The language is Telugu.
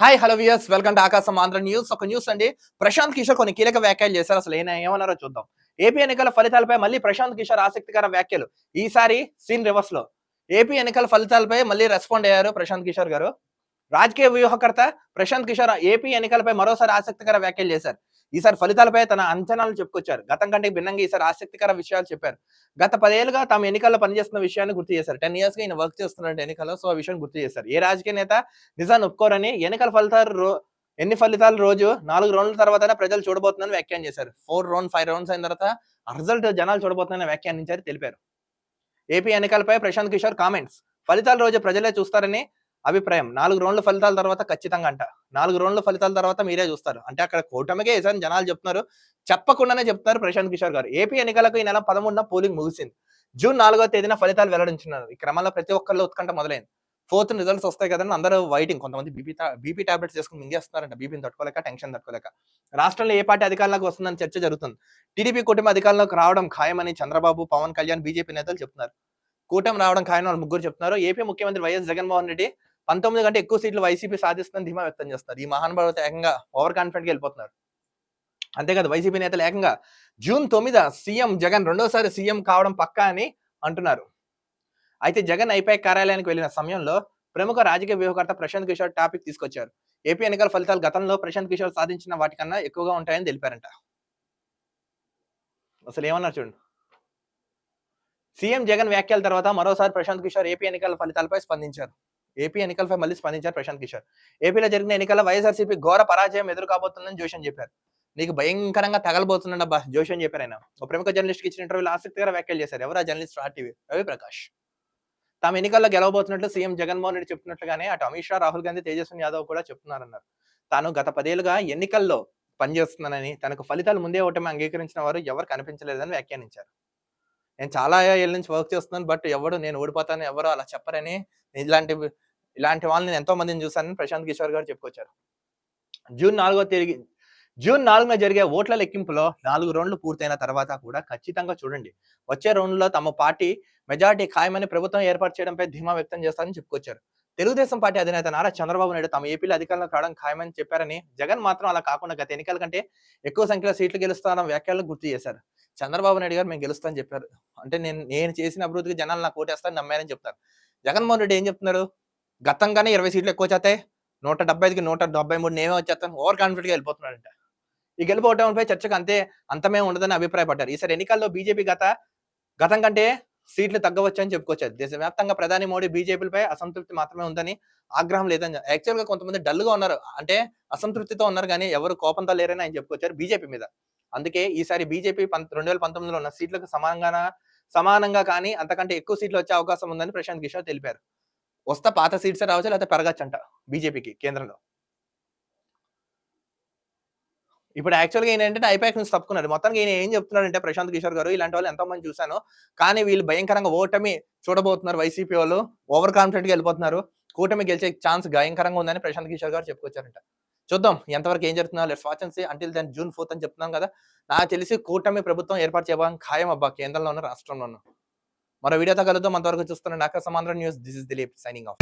Hi hello viewers welcome to ఆకాశం ఆంధ్ర న్యూస్. ఒక న్యూస్ అండి. ప్రశాంత్ కిషోర్ కొన్ని కీలక వ్యాఖ్యలు చేశారు. అసలు ఏమన్నారో చూద్దాం. ఏపీ ఎన్నికల ఫలితాలపై మళ్ళీ ప్రశాంత్ కిషోర్ ఆసక్తికర వ్యాఖ్యలు. ఈసారి సీన్ రివర్స్ లో. ఏపీ ఎన్నికల ఫలితాలపై మళ్ళీ రెస్పాండ్ అయ్యారు ప్రశాంత్ కిషోర్ గారు. రాజకీయ వ్యూహకర్త ప్రశాంత్ కిషోర్ ఏపీ ఎన్నికలపై మరోసారి ఆసక్తికర వ్యాఖ్యలు చేశారు. ఈసారి ఫలితాలపై తన అంచనాలు చెప్పుకొచ్చారు. గతం కంటే భిన్నంగా ఈసారి ఆసక్తికర విషయాలు చెప్పారు. గత 10 ఏళ్లుగా తాము ఎన్నికల్లో పనిచేస్తున్న విషయాన్ని గుర్తు చేశారు. 10 years గా ఈయన వర్క్ చేస్తున్నట్టు ఎన్నికల్లో. సో ఆ విషయం గుర్తు చేశారు. ఏ రాజకీయ నేత నిజాన్ని ఒప్పుకోరని, ఎన్ని ఫలితాల రోజు 4 రౌండ్ల తర్వాతనే ప్రజలు చూడబోతున్నారని వ్యాఖ్యానం చేశారు. 5 రౌండ్స్ అయిన తర్వాత రిజల్ట్ జనాలు చూడబోతున్నారని వ్యాఖ్యానించారు, తెలిపారు. ఏపీ ఎన్నికలపై ప్రశాంత్ కిషోర్ కామెంట్స్. ఫలితాల రోజు ప్రజలే చూస్తారని అభిప్రాయం. 4 రౌండ్ల ఫలితాల తర్వాత ఖచ్చితంగా అంట. 4 రౌండ్ల ఫలితాల తర్వాత మీరే చూస్తారు. అంటే అక్కడ కూటమికే వేసారని జనాలు చెప్తున్నారు. చెప్పకుండానే చెప్తున్నారు ప్రశాంత్ కిషోర్ గారు. ఏపీ ఎన్నికలకు ఈ నెల 13న పోలింగ్ ముగిసింది. జూన్ 4వ తేదీన ఫలితాలు వెల్లడించున్నారు. ఈ క్రమంలో ప్రతి ఒక్కరిలో ఉత్కంఠ మొదలైంది. 4th రిజల్ట్స్ వస్తాయి కదండి, అందరూ వైటింగ్. కొంతమంది బీపీ టాబ్లెట్స్ చేసుకుని మింగేస్తున్నారంట, బీపీని తట్టుకోలేక, టెన్షన్ తట్టుకోలేక. రాష్ట్రంలో ఏ పార్టీ అధికారంలోకి వస్తుందని చర్చ జరుగుతుంది. టీడీపీ కూటమి అధికారంలోకి రావడం ఖాయమని చంద్రబాబు, పవన్ కళ్యాణ్, బీజేపీ నేతలు చెప్తున్నారు. కూటమి రావడం ఖాయమని వాళ్ళు ముగ్గురు చెప్తున్నారు. ఏపీ ముఖ్యమంత్రి వైఎస్ జగన్మోహన్ రెడ్డి 19 కంటే ఎక్కువ సీట్లు వైసీపీ సాధిస్తుందని ధీమా వ్యక్తం చేస్తున్నారు. ఈ మహానుభావులతో ఏకంగా ఓవర్ కాన్ఫిడెంట్ గా వెళ్ళిపోతున్నారు. అంతేకాదు, వైసీపీ నేతలు ఏకంగా జూన్ 9 సీఎం జగన్ రెండోసారి సీఎం కావడం పక్కా అని అంటున్నారు. అయితే జగన్ ఐపాక్ కార్యాలయానికి వెళ్లిన సమయంలో ప్రముఖ రాజకీయ వ్యూహకర్త ప్రశాంత్ కిషోర్ టాపిక్ తీసుకొచ్చారు. ఏపీ ఎన్నికల ఫలితాలు గతంలో ప్రశాంత్ కిషోర్ సాధించిన వాటికన్నా ఎక్కువగా ఉంటాయని తెలిపారంట. అసలు ఏమన్నారు చూడండి. సీఎం జగన్ వ్యాఖ్యల తర్వాత మరోసారి ప్రశాంత్ కిషోర్ ఏపీ ఎన్నికల ఫలితాలపై స్పందించారు. ఏపీ ఎన్నికలపై మళ్ళీ స్పందించారు ప్రశాంత్ కిషోర్. ఏపీలో జరిగిన ఎన్నికల్లో వైఎస్ఆర్సీపీ ఘోర పరాజయం ఎదురు కాబోతుందని జోషన్ చెప్పారు. నీకు భయంకరంగా తగలబోతుందండి అబ్బా జోషన్ చెప్పారు ఆయన. ఒక ప్రముఖ జర్నలిస్ట్ కి ఇచ్చిన ఇంటర్వ్యూలో ఆసక్తికర వ్యాఖ్యలు చేశారు. ఎవరు ఆ జర్నలిస్ట్? ఆర్టీవీ రవిప్రకాష్. తాము ఎన్నికల్లో గెలవబోతున్నట్లు సీఎం జగన్మోహన్ రెడ్డి చెప్తున్నట్లుగానే అటు అమిత్ షా, రాహుల్ గాంధీ, తేజస్వి యాదవ్ కూడా చెప్తున్నారన్నారు. తాను గత 10 ఏళ్లుగా ఎన్నికల్లో పనిచేస్తున్నానని, తనకు ఫలితాలు ముందే ఓటమి అంగీకరించిన వారు ఎవరు కనిపించలేదని వ్యాఖ్యానించారు. నేను చాలా ఏళ్ళ నుంచి వర్క్ చేస్తున్నాను, బట్ ఎవడు నేను ఓడిపోతాను ఎవరు అలా చెప్పరని, ఇలాంటి వాళ్ళని నేను ఎంతో మందిని చూశానని ప్రశాంత్ కిషోర్ గారు చెప్పుకొచ్చారు. జూన్ 4న జరిగే ఓట్ల లెక్కింపులో 4 రౌండ్లు పూర్తయిన తర్వాత కూడా ఖచ్చితంగా చూడండి, వచ్చే రౌండ్లో తమ పార్టీ మెజార్టీ ఖాయమని ప్రభుత్వం ఏర్పాటు చేయడంపై ధీమా వ్యక్తం చేస్తారని చెప్పుకొచ్చారు. తెలుగుదేశం పార్టీ అధినేత నారా చంద్రబాబు నాయుడు తమ ఏపీలో అధికారంలోకి రావడం ఖాయమని చెప్పారని, జగన్ మాత్రం అలా కాకుండా గత ఎన్నికల కంటే ఎక్కువ సంఖ్యలో సీట్లు గెలుస్తారన్న వ్యాఖ్యలను గుర్తు చేశారు. చంద్రబాబు నాయుడు గారు మేము గెలుస్తామని చెప్పారు. అంటే నేను చేసిన అభివృద్ధికి జనాలు నాకు ఓటేస్తారని నమ్మారని చెప్తారు. జగన్మోహన్ రెడ్డి ఏం చెప్తున్నారు? గతంగానే 20 సీట్లు ఎక్కువ వచ్చేస్తాయి, 175కి 173 నేనే వచ్చేస్తాను, ఓవర్ కాన్ఫిడెంట్ గా వెళ్ళిపోతున్నాడంట. ఈ గెలుపోవటంపై చర్చకు అంతమే ఉండదని అభిప్రాయపడ్డారు. ఈసారి ఎన్నికల్లో బీజేపీ గతం కంటే సీట్లు తగ్గవచ్చని చెప్పుకొచ్చారు. దేశవ్యాప్తంగా ప్రధాని మోడీ బీజేపీపై అసంతృప్తి మాత్రమే ఉందని, ఆగ్రహం లేదని. యాక్చువల్ గా కొంతమంది డల్ గా ఉన్నారు, అంటే అసంతృప్తితో ఉన్నారు, కానీ ఎవరు కోపంతో లేరని ఆయన చెప్పుకొచ్చారు బీజేపీ మీద. అందుకే ఈసారి బీజేపీ 2019లో ఉన్న సీట్లకు సమానంగా కానీ అంతకంటే ఎక్కువ సీట్లు వచ్చే అవకాశం ఉందని ప్రశాంత్ కిషోర్ తెలిపారు. వస్తా పాత సీట్స్ రావచ్చు, లేకపోతే పెరగచ్చంట బీజేపీకి కేంద్రంలో. ఇప్పుడు యాక్చువల్‌గా ఈయన ఏంటంటే ఐపాక్ నుంచి తప్పుకున్నారు. మొత్తానికి ఈయన ఏం చెప్తున్నాడంటే ప్రశాంత్ కిషోర్ గారు, ఇలాంటి వాళ్ళు ఎంతో మంది చూశాను, కానీ వీళ్ళు భయంకరంగా ఓటమి చూడబోతున్నారు. వైసీపీ వాళ్ళు ఓవర్ కాన్ఫిడెంట్‌గా వెళ్ళిపోతున్నారు. కూటమి గెలిచే ఛాన్స్ భయంకరంగా ఉందని ప్రశాంత్ కిషోర్ గారు చెప్పుకొచ్చారంట. చూద్దాం ఎంతవరకు ఏం జరుగుతుందో. Let's watch and see. Until then June 4 అని చెప్తున్నాం కదా. నాకు తెలిసి కూటమి ప్రభుత్వం ఏర్పాటు చేయడం ఖాయం అబ్బా, కేంద్రంలోను రాష్ట్రంలోను. మరో వీడియోతో కలుద్దాం. అంతవరకు చూస్తున్న ఆకాశం Andhra news. This is Dilip signing off.